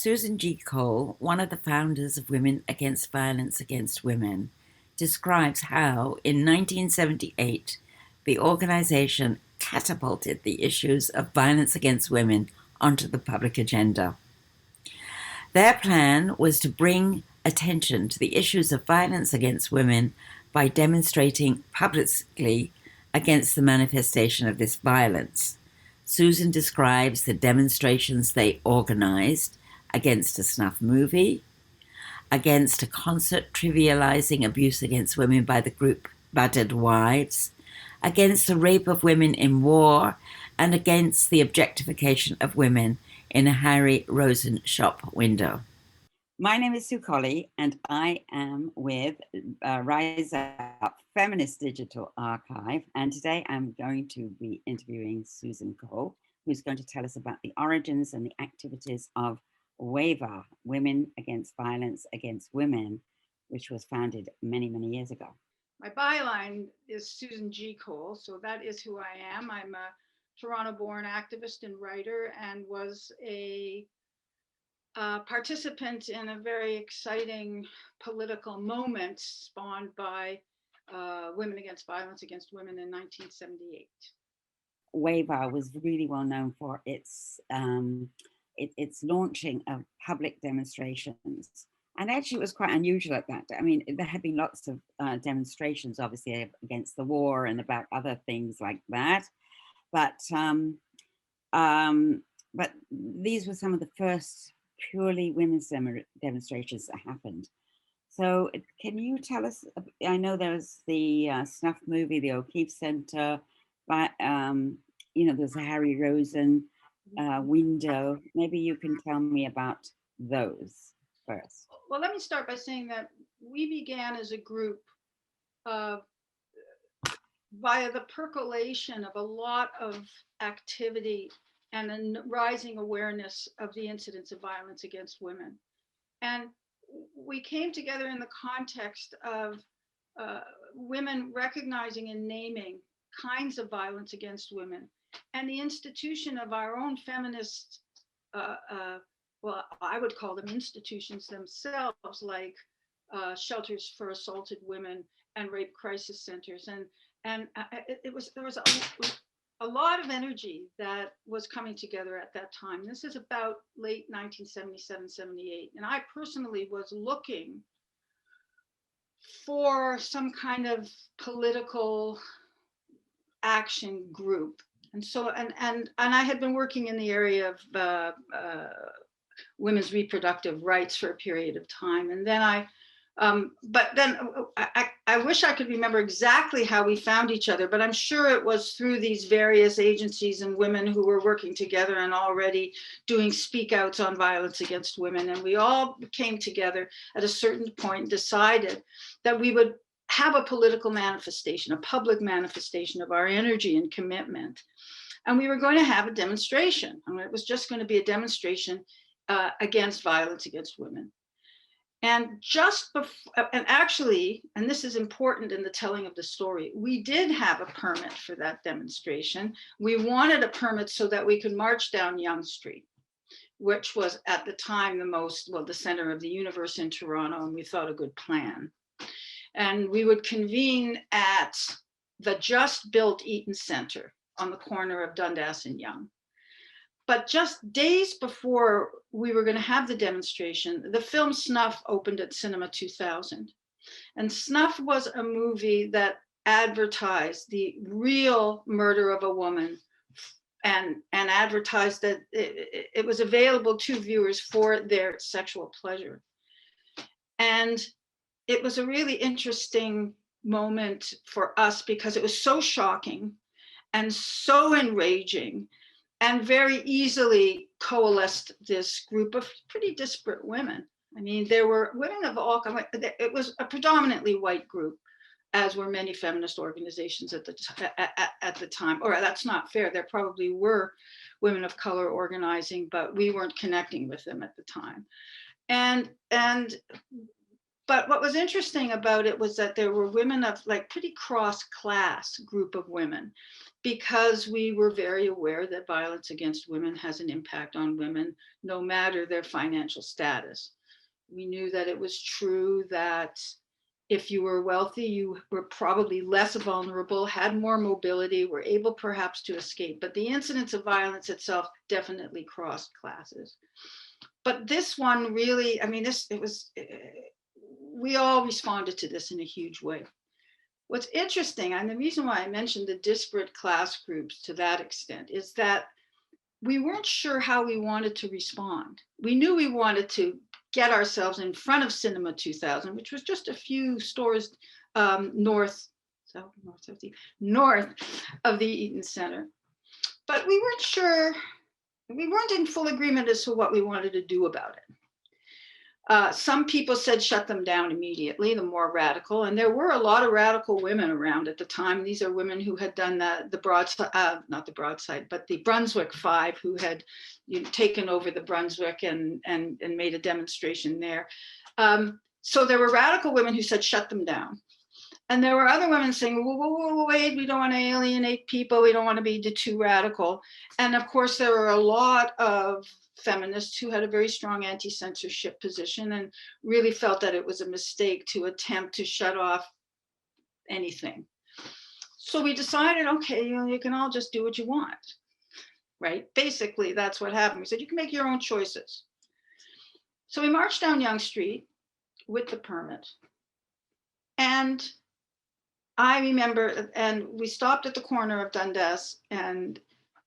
Susan G. Cole, one of the founders of Women Against Violence Against Women, describes how, in 1978, the organization catapulted the issues of violence against women onto the public agenda. Their plan was to bring attention to the issues of violence against women by demonstrating publicly against the manifestation of this violence. Susan describes the demonstrations they organized against a snuff movie, against a concert trivializing abuse against women by the group Battered Wives, against the rape of women in war, and against the objectification of women in a Harry Rosen shop window. My name is Sue Colley, and I am with Rise Up Feminist Digital Archive. And today I'm going to be interviewing Susan Cole, who's going to tell us about the origins and the activities of WAVAW, Women Against Violence Against Women, which was founded many, many years ago. My byline is Susan G. Cole, so that is who I am. I'm a Toronto-born activist and writer, and was a participant in a very exciting political moment spawned by Women Against Violence Against Women in 1978. WAVAW was really well known for its launching of public demonstrations. And actually, it was quite unusual at that. I mean, there had been lots of demonstrations, obviously, against the war and about other things like that. But these were some of the first purely women's demonstrations that happened. So can you tell us, I know there's the Snuff movie, the O'Keefe Center, but there's a Harry Rosen window. Maybe you can tell me about those first. Well, let me start by saying that we began as a group via the percolation of a lot of activity and a rising awareness of the incidence of violence against women. And we came together in the context of women recognizing and naming kinds of violence against women, and the institution of our own feminist, well, I would call them institutions themselves, like shelters for assaulted women and rape crisis centers. And there was a lot of energy that was coming together at that time. This is about late 1977, 78. And I personally was looking for some kind of political action group. And so, and I had been working in the area of women's reproductive rights for a period of time. And then I wish I could remember exactly how we found each other, but I'm sure it was through these various agencies and women who were working together and already doing speak outs on violence against women. And we all came together at a certain point and decided that we would have a political manifestation, a public manifestation of our energy and commitment. And we were going to have a demonstration. I mean, it was just going to be a demonstration against violence against women. And just before, and actually, and this is important in the telling of the story, we did have a permit for that demonstration. We wanted a permit so that we could march down Yonge Street, which was at the time the center of the universe in Toronto, and we thought a good plan. And we would convene at the just built Eaton Center on the corner of Dundas and Yonge. But just days before we were going to have the demonstration, the film Snuff opened at Cinema 2000. And Snuff was a movie that advertised the real murder of a woman and advertised that it was available to viewers for their sexual pleasure. And it was a really interesting moment for us because it was so shocking and so enraging, and very easily coalesced this group of pretty disparate women. I mean, there were women of all kinds. It was a predominantly white group, as were many feminist organizations at the time. Or that's not fair. There probably were women of color organizing, but we weren't connecting with them at the time. But what was interesting about it was that there were women of like pretty cross-class group of women, because we were very aware that violence against women has an impact on women, no matter their financial status. We knew that it was true that if you were wealthy, you were probably less vulnerable, had more mobility, were able perhaps to escape. But the incidence of violence itself definitely crossed classes. But this one really, I mean, we all responded to this in a huge way. What's interesting, and the reason why I mentioned the disparate class groups to that extent, is that we weren't sure how we wanted to respond. We knew we wanted to get ourselves in front of Cinema 2000, which was just a few stores north of the Eaton Center. But we weren't sure, we weren't in full agreement as to what we wanted to do about it. Some people said shut them down immediately, the more radical, and there were a lot of radical women around at the time. These are women who had done the Brunswick Five, who had taken over the Brunswick and made a demonstration there. So there were radical women who said shut them down. And there were other women saying, whoa, wait, we don't want to alienate people. We don't want to be too radical. And of course, there were a lot of feminists who had a very strong anti-censorship position and really felt that it was a mistake to attempt to shut off anything. So we decided, okay, you can all just do what you want, right? Basically, that's what happened. We said, you can make your own choices. So we marched down Yonge Street with the permit. And I remember, and we stopped at the corner of Dundas and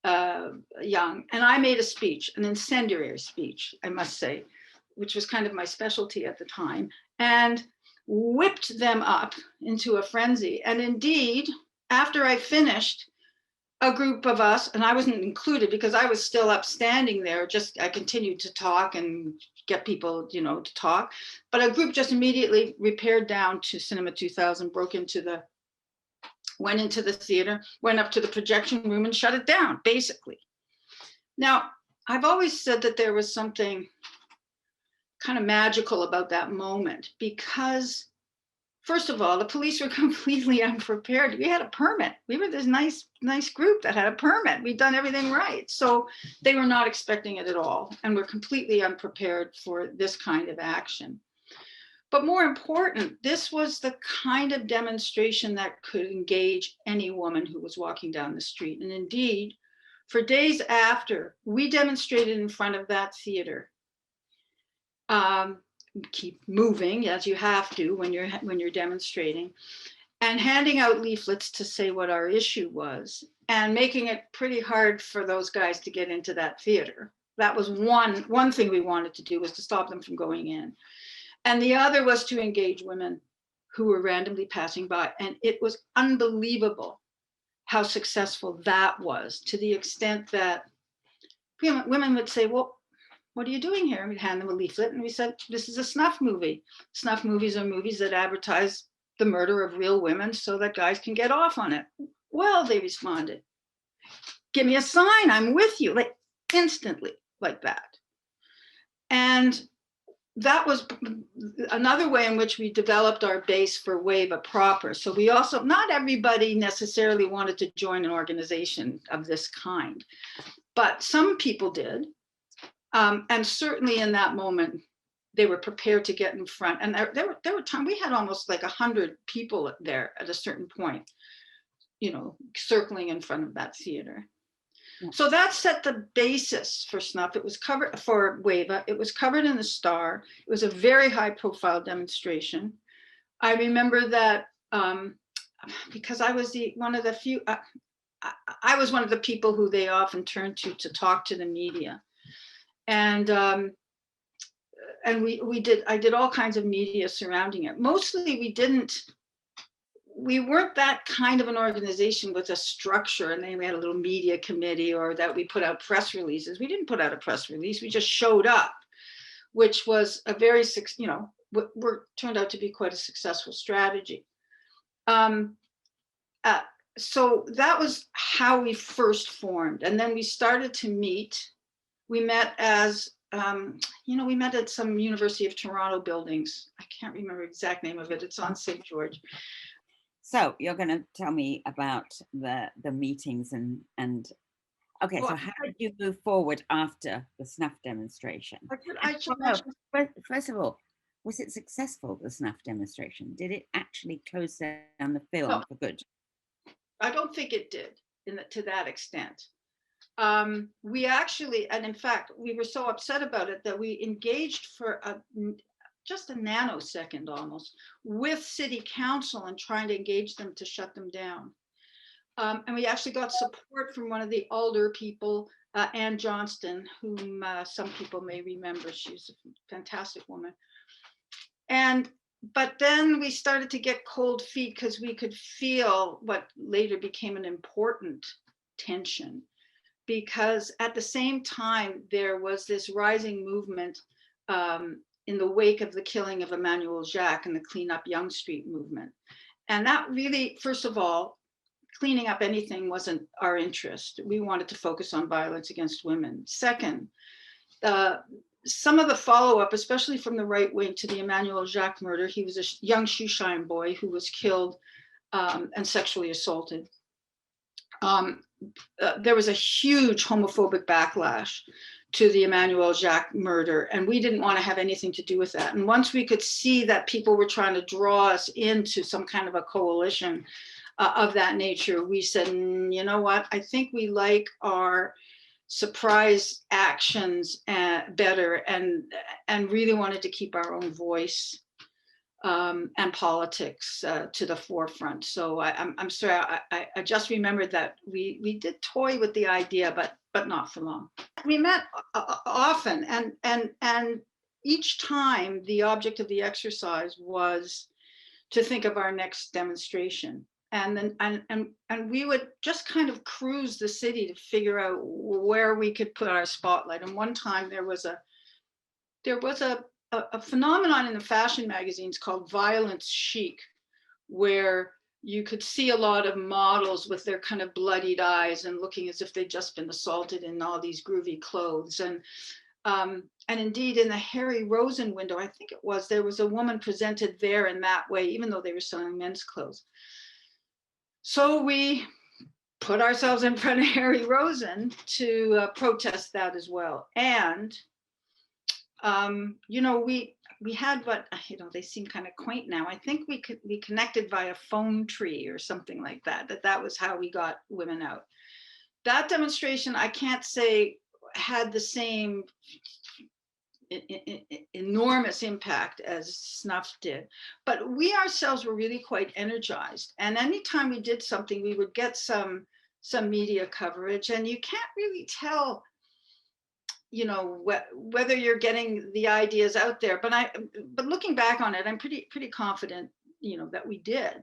Yonge, and I made a speech, an incendiary speech, I must say, which was kind of my specialty at the time, and whipped them up into a frenzy. And indeed, after I finished, a group of us, and I wasn't included because I was still upstanding there, I continued to talk and get people, to talk, but a group just immediately repaired down to Cinema 2000, went into the theater, went up to the projection room and shut it down, basically. Now, I've always said that there was something kind of magical about that moment because, first of all, the police were completely unprepared. We had a permit. We were this nice group that had a permit. We'd done everything right. So they were not expecting it at all and were completely unprepared for this kind of action. But more important, this was the kind of demonstration that could engage any woman who was walking down the street. And indeed, for days after, we demonstrated in front of that theater. Keep moving as you have to when you're demonstrating, and handing out leaflets to say what our issue was, and making it pretty hard for those guys to get into that theater. That was one thing we wanted to do, was to stop them from going in. And the other was to engage women who were randomly passing by. And it was unbelievable how successful that was, to the extent that women would say, well, what are you doing here? And we'd hand them a leaflet and we said, this is a snuff movie. Snuff movies are movies that advertise the murder of real women so that guys can get off on it. Well, they responded, give me a sign, I'm with you, like instantly, like that. And that was another way in which we developed our base for WAVAW proper. So we also, not everybody necessarily wanted to join an organization of this kind, but some people did. And certainly in that moment, they were prepared to get in front. And there were times, we had almost like 100 people there at a certain point, circling in front of that theater. So that set the basis for Snuff. It was covered for WAVAW. It was covered in the Star. It was a very high profile demonstration. I remember that because I was one of the few, I was one of the people who they often turned to talk to the media. And I did all kinds of media surrounding it. Mostly we weren't that kind of an organization with a structure, and then we had a little media committee, or that we put out press releases. We didn't put out a press release. We just showed up, which was a very, turned out to be quite a successful strategy. So that was how we first formed. And then we started to meet. We met as we met at some University of Toronto buildings. I can't remember the exact name of it. It's on St. George. So you're going to tell me about the meetings and okay. Well, So how did you move forward after the Snuff demonstration? First of all, was it successful, the Snuff demonstration? Did it actually close down the film no, for good? I don't think it did to that extent. We actually, and in fact, we were so upset about it that we engaged for just a nanosecond almost with city council and trying to engage them to shut them down. And we actually got support from one of the alder people, Ann Johnston, whom some people may remember. She's a fantastic woman. But then we started to get cold feet because we could feel what later became an important tension. Because at the same time, there was this rising movement in the wake of the killing of Emmanuel Jacques and the Clean Up Yonge Street movement. And that really, first of all, cleaning up anything wasn't our interest. We wanted to focus on violence against women. Second, some of the follow-up, especially from the right wing to the Emmanuel Jacques murder, he was a young shoeshine boy who was killed and sexually assaulted. There was a huge homophobic backlash to the Emmanuel Jacques murder, and we didn't want to have anything to do with that. And once we could see that people were trying to draw us into some kind of a coalition of that nature, we said, you know what, I think we like our surprise actions better, and really wanted to keep our own voice and politics to the forefront. So I'm sorry, I just remembered that we did toy with the idea, but not for long. We met often, and each time the object of the exercise was to think of our next demonstration. And then and we would just kind of cruise the city to figure out where we could put our spotlight. And one time there was a phenomenon in the fashion magazines called violence chic, where you could see a lot of models with their kind of bloodied eyes and looking as if they'd just been assaulted in all these groovy clothes. And indeed, in the Harry Rosen window, I think it was, there was a woman presented there in that way, even though they were selling men's clothes. So we put ourselves in front of Harry Rosen to protest that as well. And we had what, they seem kind of quaint now. I think we connected via phone tree or something like that. That was how we got women out. That demonstration, I can't say had the same enormous impact as Snuff did, but we ourselves were really quite energized. And anytime we did something, we would get some media coverage, and you can't really tell whether you're getting the ideas out there, but looking back on it, I'm pretty confident that we did.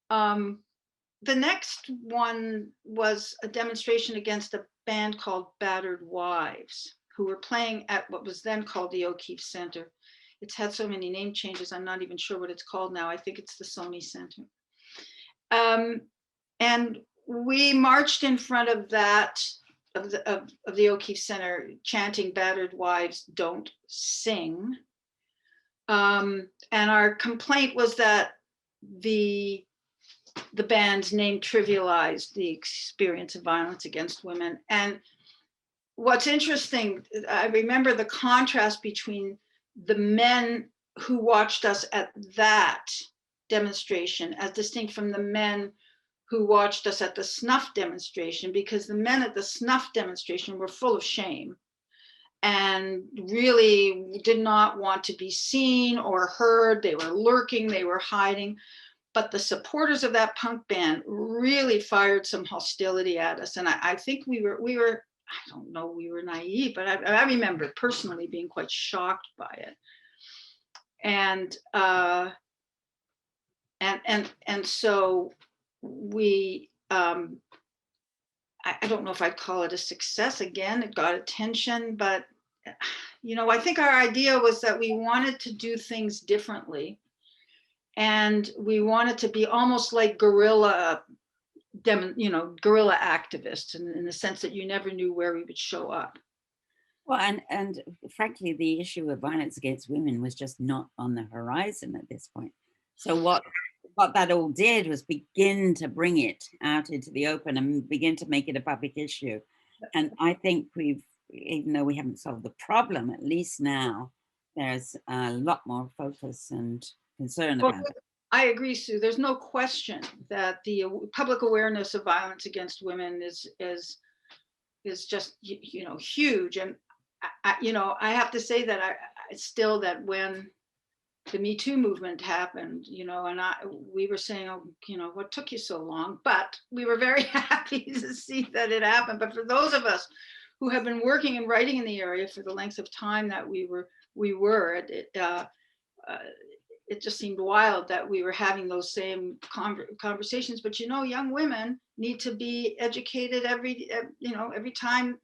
The next one was a demonstration against a band called Battered Wives, who were playing at what was then called the O'Keefe Center. It's had so many name changes, I'm not even sure what it's called now. I think it's the Sony Center. And we marched in front of that, of the O'Keefe Center, chanting "Battered Wives don't sing." And our complaint was that the band's name trivialized the experience of violence against women. And what's interesting, I remember the contrast between the men who watched us at that demonstration as distinct from the men who watched us at the Snuff demonstration, because the men at the Snuff demonstration were full of shame and really did not want to be seen or heard. They were lurking, they were hiding. But the supporters of that punk band really fired some hostility at us. And I think we were, I don't know, we were naive, but I remember personally being quite shocked by it. And so we, I don't know if I'd call it a success. Again, it got attention, but I think our idea was that we wanted to do things differently. And we wanted to be almost like guerrilla activists, in the sense that you never knew where we would show up. Well, and frankly, the issue of violence against women was just not on the horizon at this point. So what that all did was begin to bring it out into the open and begin to make it a public issue. And I think we've, even though we haven't solved the problem, at least now there's a lot more focus and concern Well, about it. I agree, Sue. There's no question that the public awareness of violence against women is just huge. And I have to say that I still, that when the Me Too movement happened, and we were saying, oh, what took you so long? But we were very happy to see that it happened. But for those of us who have been working and writing in the area for the length of time that we were, it just seemed wild that we were having those same conversations. But young women need to be educated every time,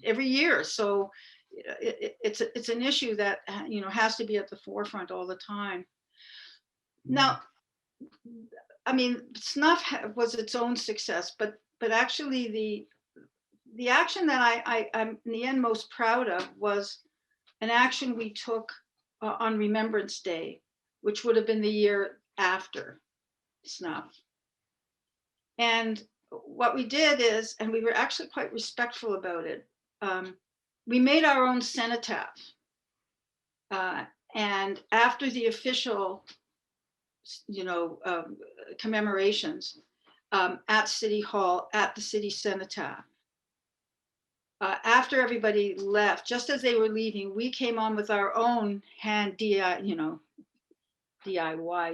every year. So it's an issue that has to be at the forefront all the time. Now, I mean, Snuff was its own success, but actually the action that I'm in the end most proud of was an action we took on Remembrance Day, which would have been the year after Snuff. And what we did is, and we were actually quite respectful about it, we made our own cenotaph. And after the official, commemorations at City Hall, at the city cenotaph, after everybody left, just as they were leaving, we came on with our own hand DIY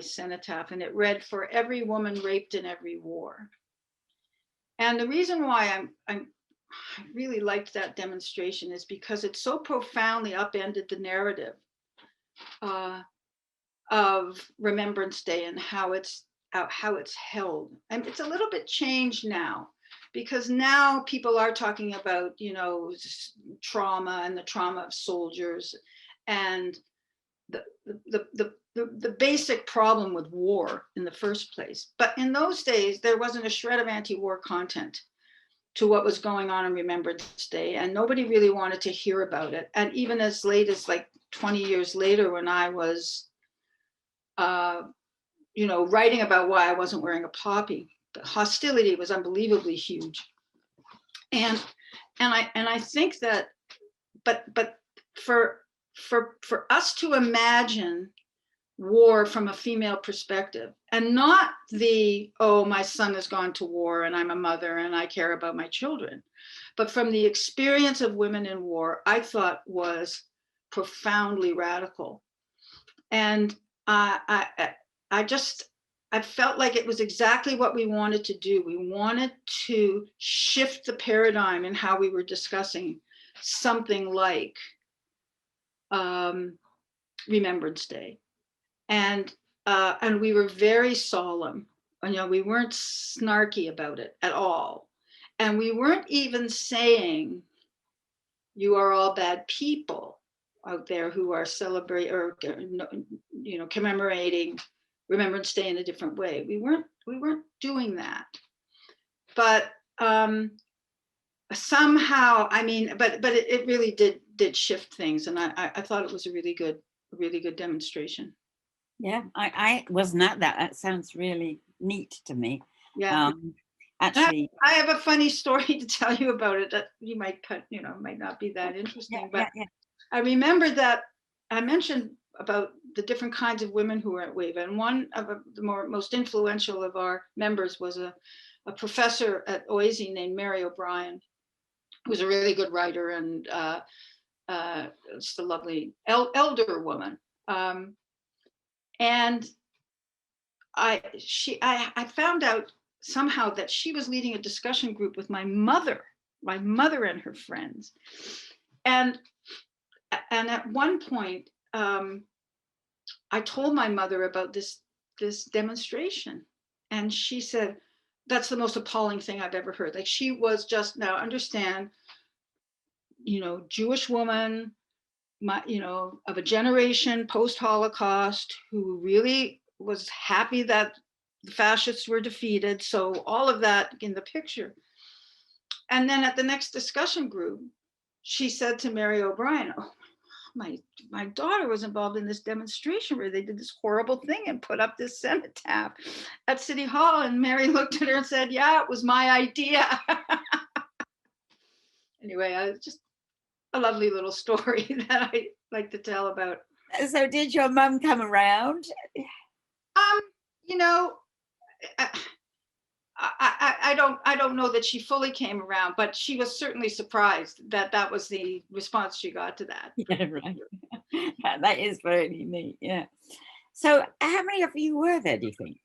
cenotaph, and it read, "For every woman raped in every war." And the reason why I really liked that demonstration is because it so profoundly upended the narrative of Remembrance Day and how it's held. And it's a little bit changed now, because now people are talking about, trauma and the trauma of soldiers and the basic problem with war in the first place. But in those days, there wasn't a shred of anti-war content to what was going on in Remembrance Day, and nobody really wanted to hear about it. And even as late as like 20 years later, when I was writing about why I wasn't wearing a poppy, the hostility was unbelievably huge. And I think that, but for us to imagine war from a female perspective, and not the, oh, my son has gone to war and I'm a mother and I care about my children, but from the experience of women in war, I thought was profoundly radical. And I felt like it was exactly what we wanted to do. We wanted to shift the paradigm in how we were discussing something like Remembrance Day. And we were very solemn. We weren't snarky about it at all. And we weren't even saying, you are all bad people out there who are celebrating or commemorating Remembrance Day in a different way. We weren't doing that. But somehow, but it really did shift things, and I thought it was a really good demonstration. Yeah, I wasn't at that. That sounds really neat to me. Yeah. Actually, I have a funny story to tell you about it that you might cut, might not be that interesting. But I remember that I mentioned about the different kinds of women who were at WAVAW, and one of the most influential of our members was a professor at OASI named Mary O'Brien, who was a really good writer and just a lovely elder woman. And I found out somehow that she was leading a discussion group with my mother and her friends. And at one point, I told my mother about this demonstration, and she said, "That's the most appalling thing I've ever heard." Like, she was just, now understand, Jewish woman, of a generation post-Holocaust, who really was happy that the fascists were defeated. So all of that in the picture. And then at the next discussion group, she said to Mary O'Brien, "Oh, my my daughter was involved in this demonstration where they did this horrible thing and put up this cenotaph at City Hall." And Mary looked at her and said, "Yeah, it was my idea." Anyway, just a lovely little story that I like to tell about. So did your mum come around? Um, you know, I, I don't know that she fully came around, but she was certainly surprised that that was the response she got to that. Yeah, right. That is very neat. Yeah. So how many of you were there, do you think?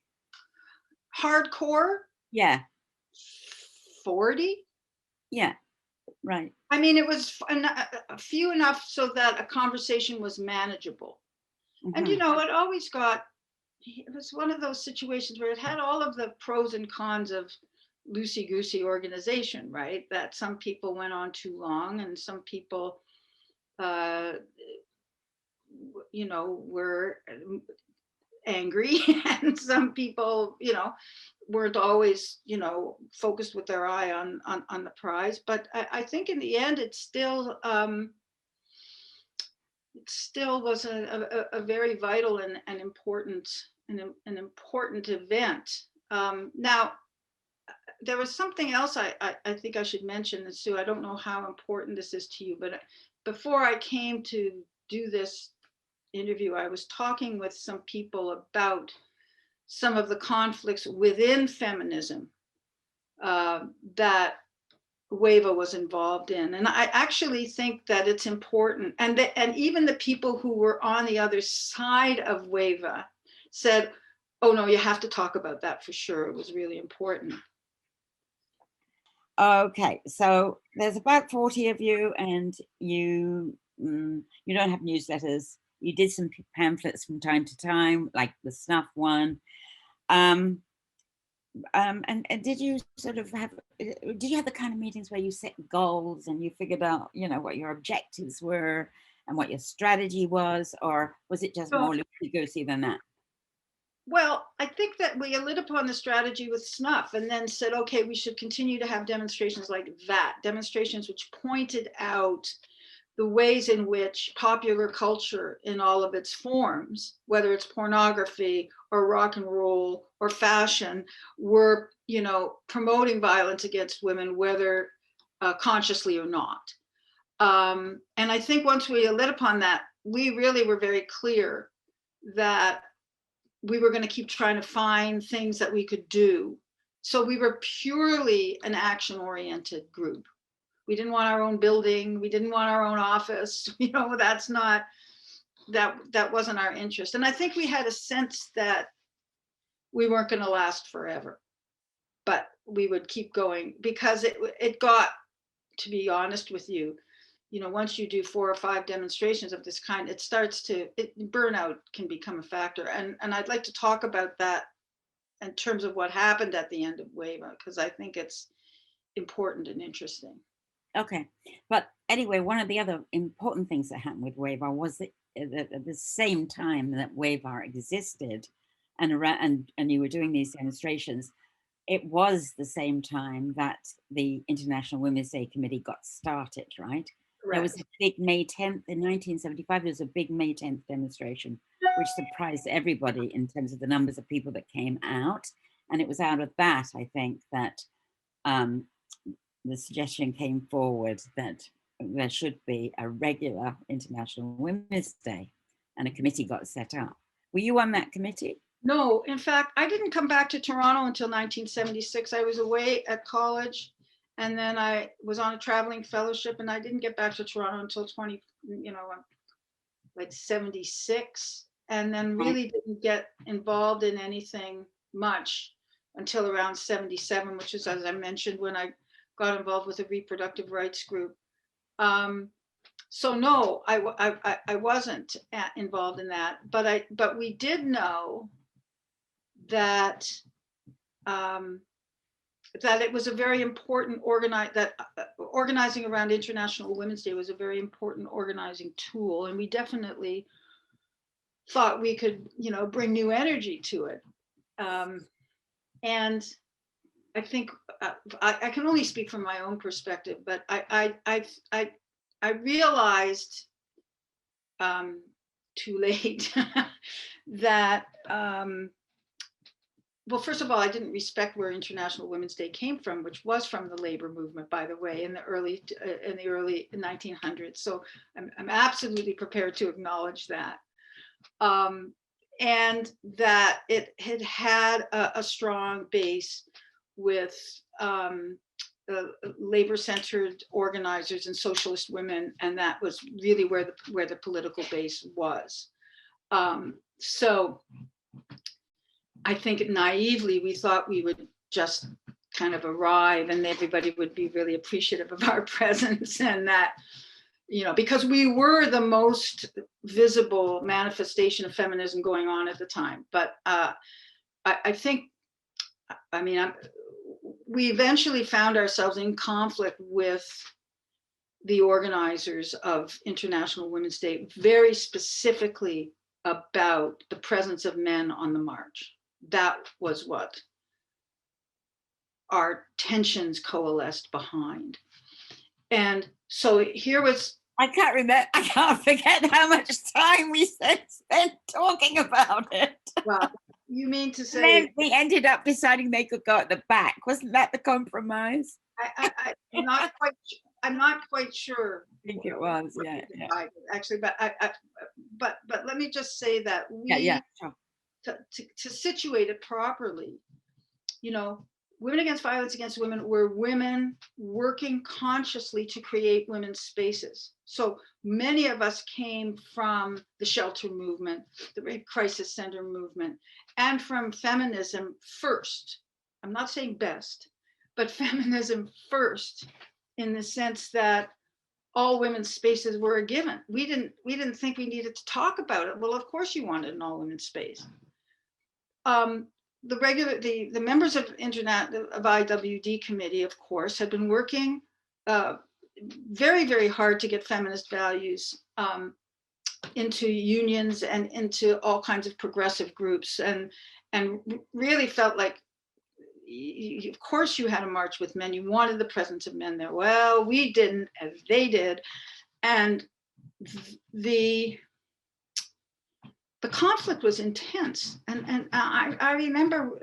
Hardcore, Yeah. 40. Yeah. Right. I mean, it was a few enough so that a conversation was manageable. And Mm-hmm. it always it was one of those situations where it had all of the pros and cons of loosey goosey organization, right? That some people went on too long and some people, uh, were angry and some people, weren't always, focused with their eye on the prize. But I think in the end, it still was a very vital and important an important event. Now, there was something else I think I should mention, and Sue, I don't know how important this is to you, but before I came to do this interview, I was talking with some people about some of the conflicts within feminism that WAVA was involved in. And I actually think that it's important. And even the people who were on the other side of WAVA said, "Oh no, you have to talk about that for sure. It was really important." Okay, so there's about 40 of you, and you don't have newsletters. You did some pamphlets from time to time, like the Snuff one. Um, and did you sort of have, did you have the kind of meetings where you set goals and you figured out, what your objectives were and what your strategy was, or was it just So, more loosey-goosey than that? well, I think that we lit upon the strategy with Snuff and then said, okay, we should continue to have demonstrations like that, demonstrations which pointed out the ways in which popular culture in all of its forms, whether it's pornography or rock and roll or fashion, were, promoting violence against women, whether consciously or not. And I think once we lit upon that, we really were very clear that we were going to keep trying to find things that we could do. So we were purely an action oriented group. We didn't want our own building. We didn't want our own office. That's not, that wasn't our interest. And I think we had a sense that we weren't going to last forever, but we would keep going because it got, to be honest with you, once you do 4 or 5 demonstrations of this kind, burnout can become a factor. And I'd like to talk about that in terms of what happened at the end of WAVA, because I think it's important and interesting. Okay, but anyway, one of the other important things that happened with WAVAR was that at the same time that WAVAR existed and you were doing these demonstrations, it was the same time that the International Women's Day Committee got started, right? There was a big May 10th in 1975. There was a big May 10th demonstration, which surprised everybody in terms of the numbers of people that came out. And it was out of that, I think, that the suggestion came forward that there should be a regular International Women's Day, and a committee got set up. Were you on that committee? No, in fact, I didn't come back to Toronto until 1976. I was away at college, and then I was on a traveling fellowship, and I didn't get back to Toronto until 76, and then really didn't get involved in anything much until around 77, which is, as I mentioned, when I got involved with a reproductive rights group. So no, I wasn't involved in that, but we did know that that it was a very important organizing around International Women's Day was a very important organizing tool, and we definitely thought we could, bring new energy to it. And I think I can only speak from my own perspective, but I I realized too late that well, first of all, I didn't respect where International Women's Day came from, which was from the labor movement, by the way, in the early 1900s. So I'm absolutely prepared to acknowledge that, and that it had a strong base with labor-centered organizers and socialist women, and that was really where the political base was. So I think naively we thought we would just kind of arrive and everybody would be really appreciative of our presence, and that, you know, because we were the most visible manifestation of feminism going on at the time. But I think, I mean, we eventually found ourselves in conflict with the organizers of International Women's Day, very specifically about the presence of men on the march. That was what our tensions coalesced behind. And so here was, I can't forget how much time we spent talking about it. well, you mean to say, And then we ended up deciding they could go at the back. Wasn't that the compromise? I'm not quite sure. I think it was, yeah. Actually, but but let me just say that Sure. To situate it properly, you know, Women Against Violence Against Women were women working consciously to create women's spaces. So many of us came from the shelter movement, the rape crisis center movement, and from feminism first. I'm not saying best, but feminism first, in the sense that all women's spaces were a given. We didn't think we needed to talk about it. Well, of course you wanted an all women's space. The members of IWD committee, of course, had been working very, very hard to get feminist values into unions and into all kinds of progressive groups, and really felt like, of course you had a march with men. You wanted the presence of men there. Well, we didn't, as they did. And the conflict was intense. And I remember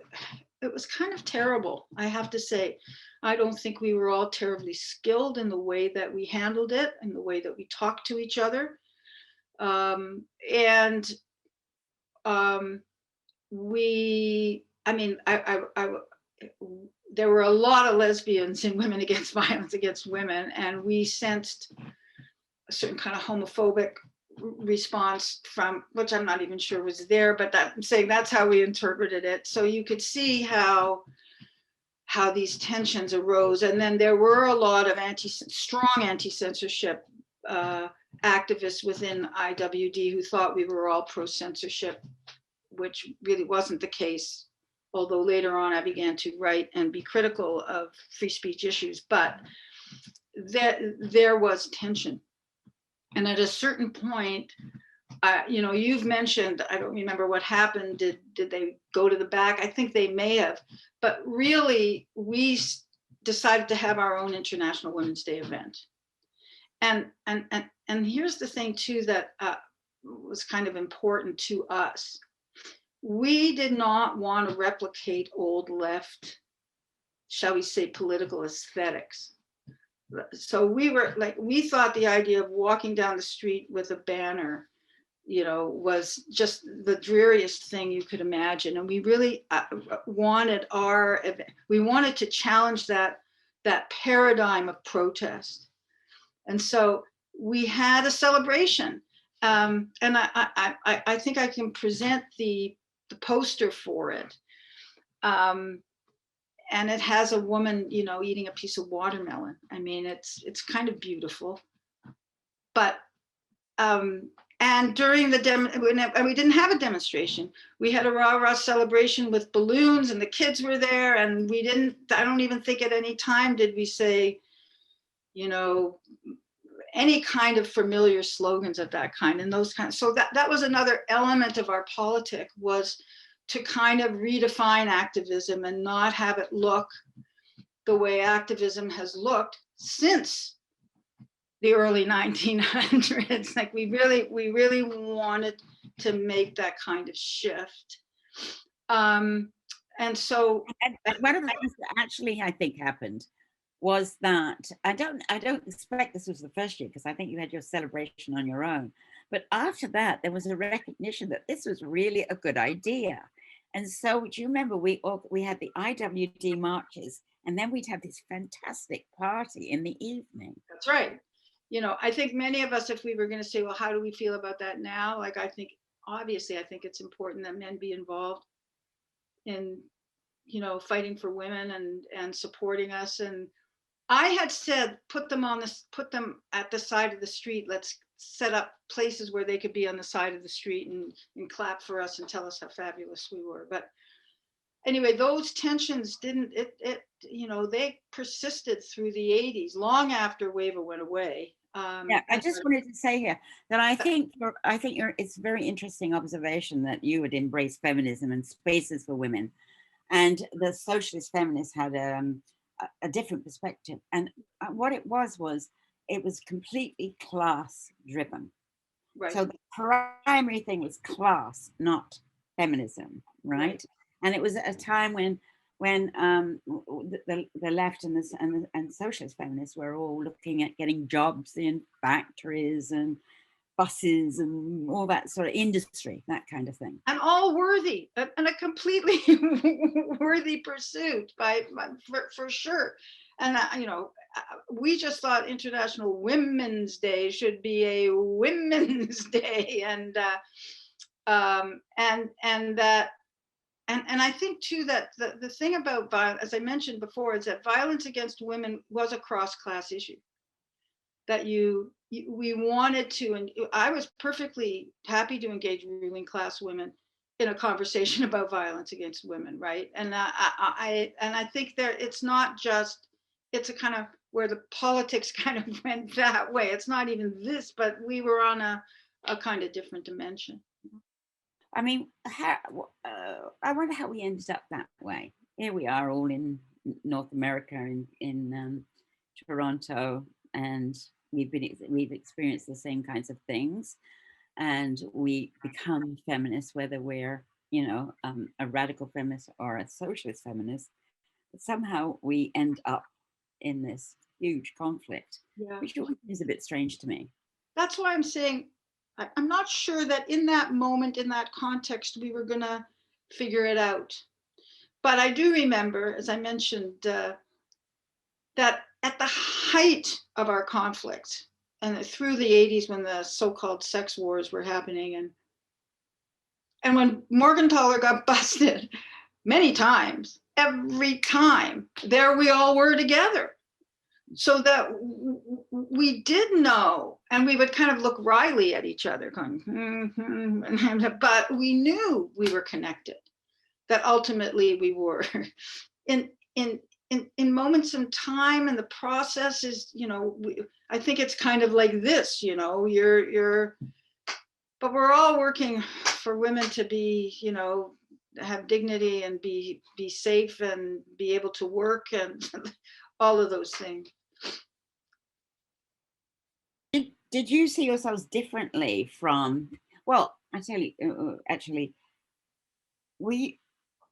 it was kind of terrible, I have to say. I don't think we were all terribly skilled in the way that we handled it and the way that we talked to each other. There were a lot of lesbians in Women Against Violence Against Women, and we sensed a certain kind of homophobic response from, which I'm not even sure was there, but I'm saying that's how we interpreted it. So you could see how these tensions arose. And then there were a lot of strong anti-censorship activists within IWD who thought we were all pro-censorship, which really wasn't the case. Although later on I began to write and be critical of free speech issues, but there was tension. And at a certain point, you've mentioned, I don't remember what happened. Did they go to the back? I think they may have, but really we decided to have our own International Women's Day event. And here's the thing too that was kind of important to us. We did not want to replicate old left, shall we say, political aesthetics. So we thought the idea of walking down the street with a banner, was just the dreariest thing you could imagine. And we really wanted to challenge that paradigm of protest. And so we had a celebration. And I think I can present the poster for it. And it has a woman, eating a piece of watermelon. I mean, it's kind of beautiful. But and during we didn't have a demonstration. We had a rah-rah celebration with balloons, and the kids were there. And I don't even think at any time did we say, any kind of familiar slogans of that kind and those kinds. So that was another element of our politic, was to kind of redefine activism and not have it look the way activism has looked since the early 1900s. Like we really wanted to make that kind of shift. And so, and one of the things that actually I think happened was that I don't expect this was the first year because I think you had your celebration on your own. But after that, there was a recognition that this was really a good idea. And so, do you remember we had the IWD marches, and then we'd have this fantastic party in the evening. that's right. You know, I think many of us, if we were going to say, well, how do we feel about that now? Like, I think, obviously, I think it's important that men be involved in, you know, fighting for women and supporting us. And I had said, put them at the side of the street. Let's set up places where they could be on the side of the street and clap for us and tell us how fabulous we were. But anyway, those tensions didn't, you know, they persisted through the 80s, long after WAVAW went away. Yeah, I just wanted to say here that it's a very interesting observation that you would embrace feminism and spaces for women, and the socialist feminists had a different perspective. And what it was it was completely class driven. Right. So the primary thing was class, not feminism, right? And it was at a time when the left and socialist feminists were all looking at getting jobs in factories and buses and all that sort of industry, that kind of thing. And all worthy, and a completely worthy pursuit for sure. And you know, we just thought International Women's Day should be a Women's Day, and that. And I think too that the thing about violence, as I mentioned before, is that violence against women was a cross-class issue. That we wanted to, and I was perfectly happy to engage ruling class women in a conversation about violence against women, right? And I think there, it's not just, it's a kind of where the politics kind of went that way. It's not even this, but we were on a kind of different dimension. I mean, I wonder how we ended up that way. Here we are, all in North America, in Toronto, and we've experienced the same kinds of things, and we become feminists, whether we're a radical feminist or a socialist feminist. But somehow we end up in this huge conflict, which is a bit strange to me. That's why I'm saying I'm not sure that in that moment, in that context, we were going to figure it out. But I do remember, as I mentioned, that at the height of our conflict and through the 80s, when the so-called sex wars were happening, and when Morgenthaler got busted many times, every time, there we all were together. So that we did know, and we would kind of look wryly at each other going, but we knew we were connected, that ultimately we were. In moments in time, and the process is, I think it's kind of like this, but we're all working for women to be, have dignity and be safe and be able to work and all of those things. Did you see yourselves differently from? Well, I tell you, actually, we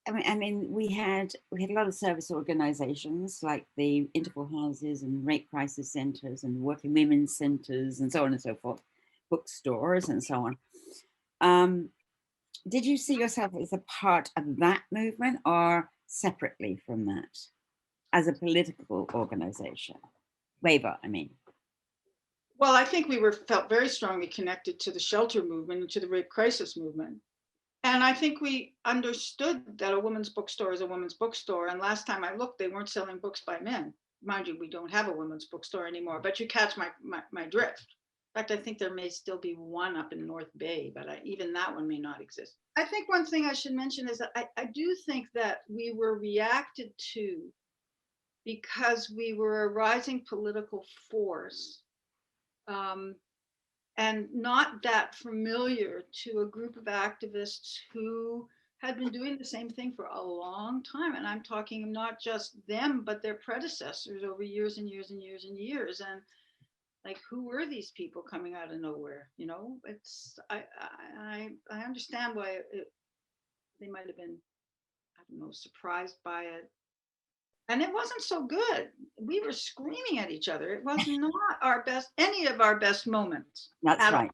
had a lot of service organizations like the interval houses and rape crisis centers and working women's centers and so on and so forth, bookstores and so on. Did you see yourself as a part of that movement or separately from that as a political organization? WAVAW, I mean. Well, I think we felt very strongly connected to the shelter movement and to the rape crisis movement. And I think we understood that a women's bookstore is a women's bookstore. And last time I looked, they weren't selling books by men. Mind you, we don't have a women's bookstore anymore, but you catch my drift. In fact, I think there may still be one up in North Bay, but even that one may not exist. I think one thing I should mention is that I do think that we were reacted to because we were a rising political force. And not that familiar to a group of activists who had been doing the same thing for a long time. And I'm talking not just them, but their predecessors over years and years and years and years. like, who were these people coming out of nowhere? You know, it's I understand why they might have been, I don't know, surprised by it. And it wasn't so good. We were screaming at each other. It was not our best, any of our best moments That's at all. right.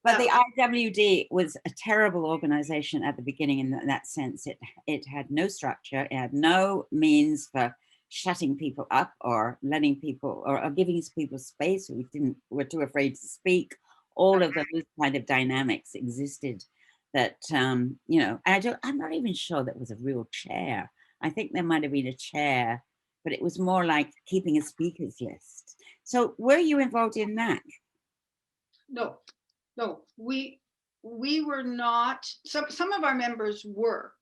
But the IWD was a terrible organization at the beginning in that sense. It had no structure. It had no means for shutting people up or letting people or giving people space who were too afraid to speak. All of those kind of dynamics existed that, you know, I'm not even sure that was a real chair. I think there might have been a chair, but it was more like keeping a speakers list. So were you involved in that? No, no, we were not. Some of our members were.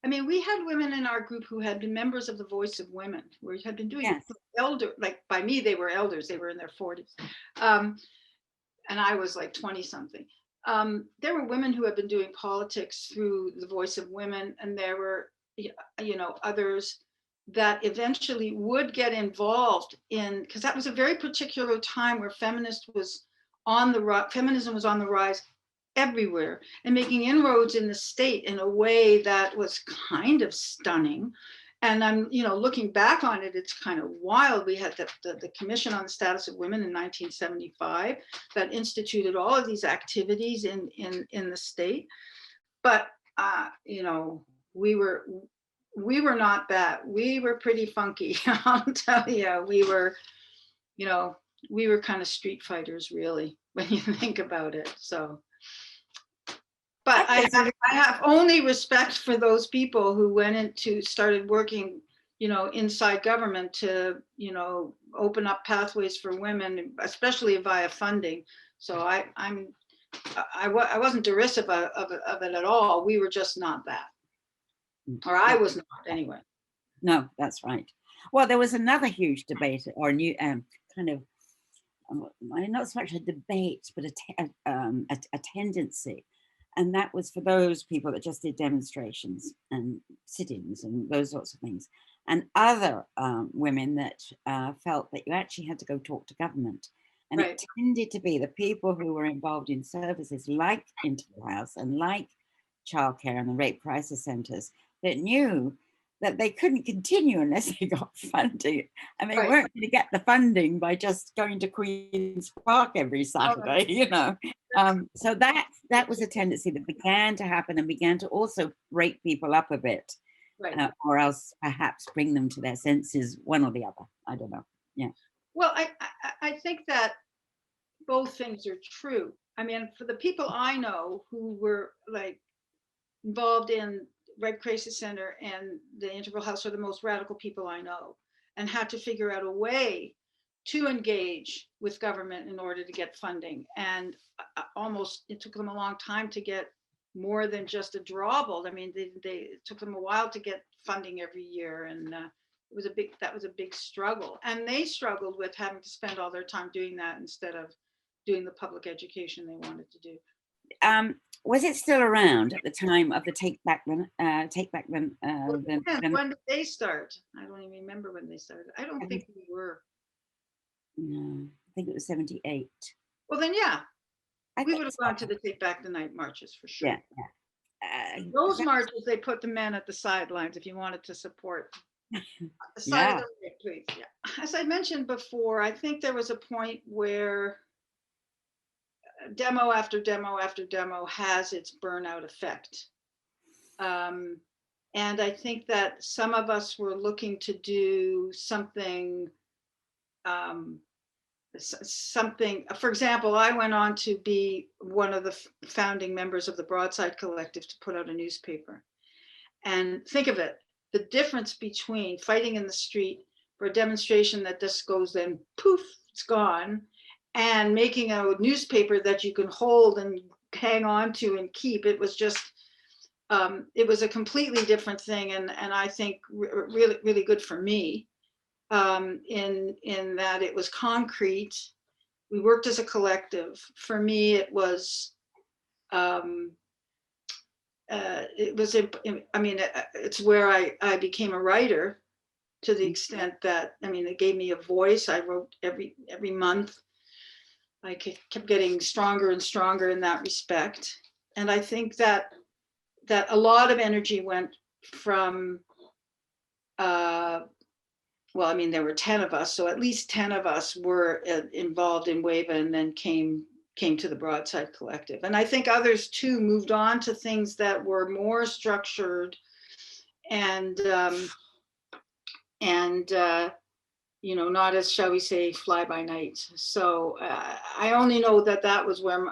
I mean, we had women in our group who had been members of the Voice of Women, who had been doing Yes. elder, like by me, they were elders, they were in their 40s. And I was like 20 something. There were women who had been doing politics through the Voice of Women, and there were, you know, others that eventually would get involved in, because that was a very particular time where feminism was on the rise everywhere and making inroads in the state in a way that was kind of stunning. And I'm, you know, looking back on it, it's kind of wild. We had the Commission on the Status of Women in 1975 that instituted all of these activities in the state. But, you know, we were not that. We were pretty funky, I'll tell you. We were, you know, we were kind of street fighters, really, when you think about it. So, but I have only respect for those people who started working, you know, inside government to, you know, open up pathways for women, especially via funding. So I wasn't derisive of it at all. We were just not that, or I was not anyway. No, that's right. Well, there was another huge debate or new kind of, not so much a debate, but a tendency. And that was for those people that just did demonstrations and sit-ins and those sorts of things. And other women that felt that you actually had to go talk to government. And Right. it tended to be the people who were involved in services like Interval House and like childcare and the rape crisis centers that knew that they couldn't continue unless they got funding, and they weren't going to get the funding by just going to Queen's Park every Saturday, you know. So that was a tendency that began to happen and began to also break people up a bit, or else perhaps bring them to their senses, one or the other. I don't know. Yeah. Well, I think that both things are true. I mean, for the people I know who were like involved in Rape Crisis Center and the Interval House are the most radical people I know, and had to figure out a way to engage with government in order to get funding. And it took them a long time to get more than just a drawable. I mean, it took them a while to get funding every year, and that was a big struggle. And they struggled with having to spend all their time doing that instead of doing the public education they wanted to do. Was it still around at the time of the Take Back When? When did they start? I don't even remember when they started. I don't think we were. No, I think it was 78. Well, then, yeah, we would have gone to the Take Back the Night marches for sure. Yeah. Those marches, they put the men at the sidelines if you wanted to support. The side of the way, please. Yeah. As I mentioned before, I think there was a point where demo after demo after demo has its burnout effect. And I think that some of us were looking to do something, for example, I went on to be one of the founding members of the Broadside Collective to put out a newspaper. And think of it, the difference between fighting in the street for a demonstration that just goes then poof, it's gone, and making a newspaper that you can hold and hang on to and keep. It was just, it was a completely different thing. And I think really, really good for me in that it was concrete. We worked as a collective. For me, it was, it's where I became a writer, to the extent that, I mean, it gave me a voice. I wrote every month. I kept getting stronger and stronger in that respect. And I think that a lot of energy went from, well, I mean, there were 10 of us, so at least 10 of us were involved in WAVA, and then came to the Broadside Collective. And I think others too moved on to things that were more structured and not as, shall we say, fly by night. So I only know that was where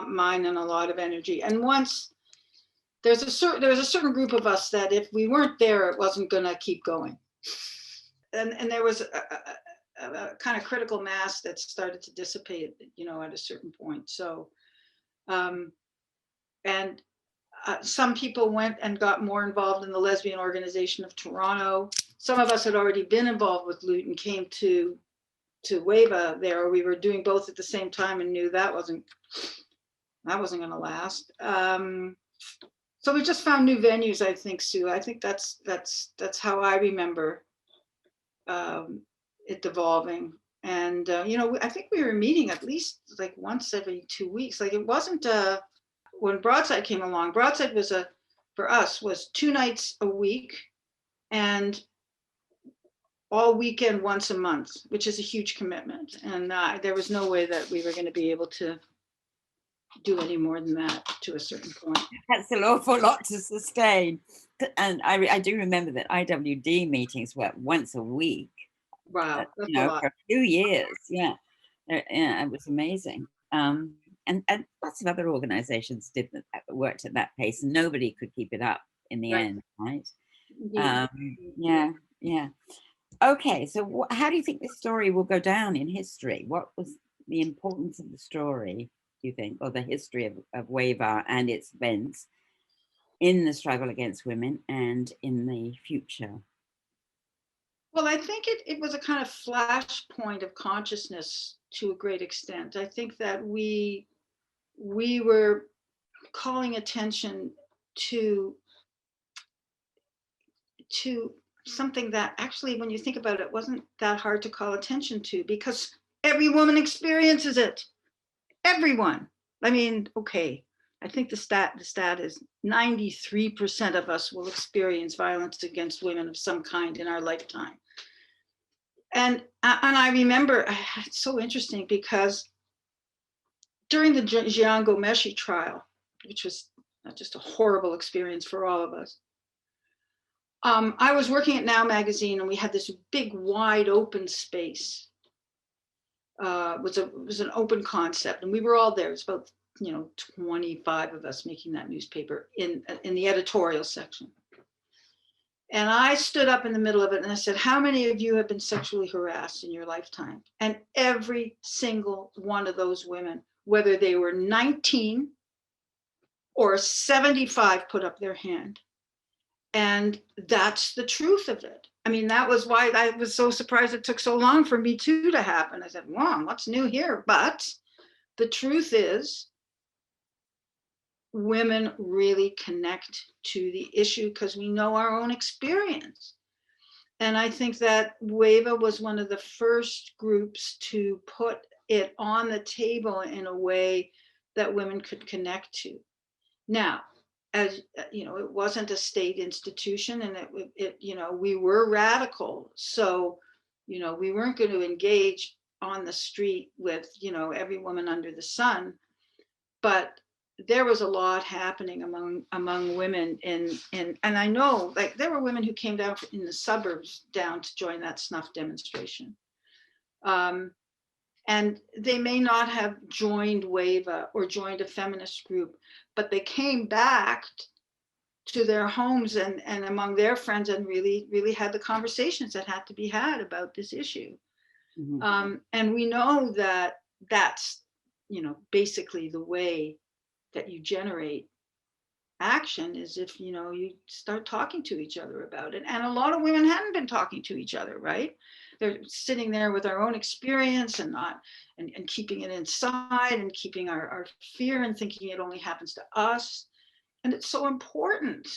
mine and a lot of energy. And once there was a certain group of us that if we weren't there, it wasn't going to keep going. And there was a kind of critical mass that started to dissipate, at a certain point. So, and some people went and got more involved in the Lesbian Organization of Toronto. Some of us had already been involved with Loot and came to WAVA there. We were doing both at the same time and knew that wasn't going to last. So we just found new venues, I think, Sue. I think that's how I remember it devolving. And I think we were meeting at least like once every 2 weeks. Like, it wasn't when Broadside came along. Broadside was for us 2 nights a week and all weekend once a month, which is a huge commitment. And there was no way that we were going to be able to do any more than that to a certain point. That's an awful lot to sustain. And I do remember that IWD meetings were once a week. Wow, for a few years. Yeah, it was amazing. And lots of other organizations worked at that pace, and nobody could keep it up in the end, right? Yeah. Okay, so how do you think this story will go down in history? What was the importance of the story, do you think, or the history of WAVA and its events in the struggle against women and in the future? Well, I think it was a kind of flashpoint of consciousness to a great extent. I think that we were calling attention to something that actually, when you think about it, wasn't that hard to call attention to, because every woman experiences it. Everyone. I mean, okay, I think the stat is 93% of us will experience violence against women of some kind in our lifetime. And I remember, it's so interesting because during the Jian Ghomeshi trial, which was just a horrible experience for all of us, I was working at Now Magazine, and we had this big, wide open space. It was an open concept, and we were all there. It was about 25 of us making that newspaper in the editorial section. And I stood up in the middle of it and I said, how many of you have been sexually harassed in your lifetime? And every single one of those women, whether they were 19 or 75, put up their hand. And that's the truth of it. I mean, that was why I was so surprised it took so long for Me Too to happen. I said, wow, what's new here? But the truth is, women really connect to the issue because we know our own experience. And I think that WAVA was one of the first groups to put it on the table in a way that women could connect to. Now, as it wasn't a state institution, and we were radical. So, we weren't going to engage on the street with, every woman under the sun, but there was a lot happening among women and I know, like, there were women who came down in the suburbs down to join that Snuff demonstration. And they may not have joined WAVA or joined a feminist group, but they came back to their homes and among their friends and really, really had the conversations that had to be had about this issue. Mm-hmm. And we know that that's, basically the way that you generate action is if, you start talking to each other about it. And a lot of women hadn't been talking to each other, right? They're sitting there with our own experience and keeping it inside and keeping our fear and thinking it only happens to us. And it's so important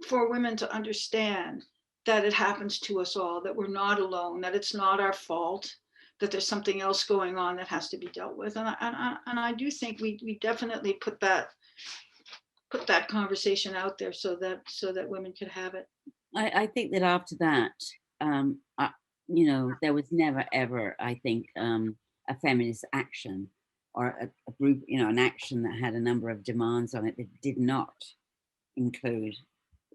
for women to understand that it happens to us all, that we're not alone, that it's not our fault, that there's something else going on that has to be dealt with. And I do think we definitely put that conversation out there so that women could have it. I think that after that, you know, there was never ever, I think, a feminist action or a group, you know, an action that had a number of demands on it that did not include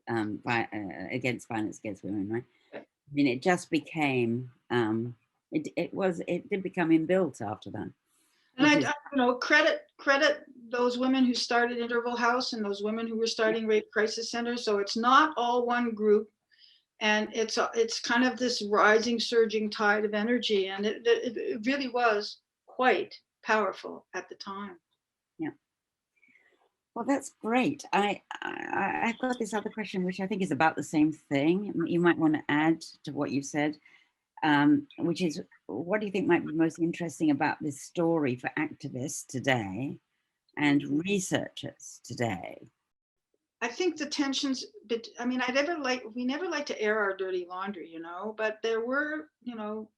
against violence against women, right? I mean, it just became, it did become inbuilt after that. And I you know, credit those women who started Interval House and those women who were starting rape crisis centers. So it's not all one group, and it's kind of this rising, surging tide of energy, and it really was quite powerful at the time. Yeah. Well, that's great. I've got this other question, which I think is about the same thing. You might want to add to what you said, which is, what do you think might be most interesting about this story for activists today and researchers today? I think the tensions, but I mean, we never like to air our dirty laundry, you know, but there were, you know,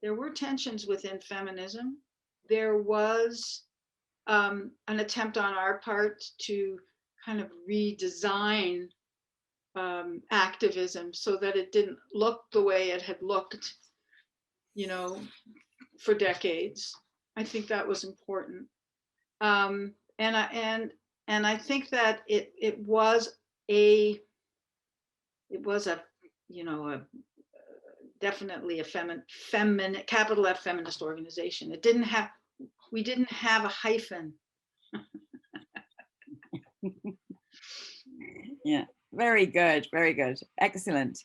there were tensions within feminism. There was an attempt on our part to kind of redesign activism so that it didn't look the way it had looked, you know, for decades. I think that was important. And I think that it was a you know, a definitely a feminine capital F feminist organization. We didn't have a hyphen. Yeah, very good, excellent.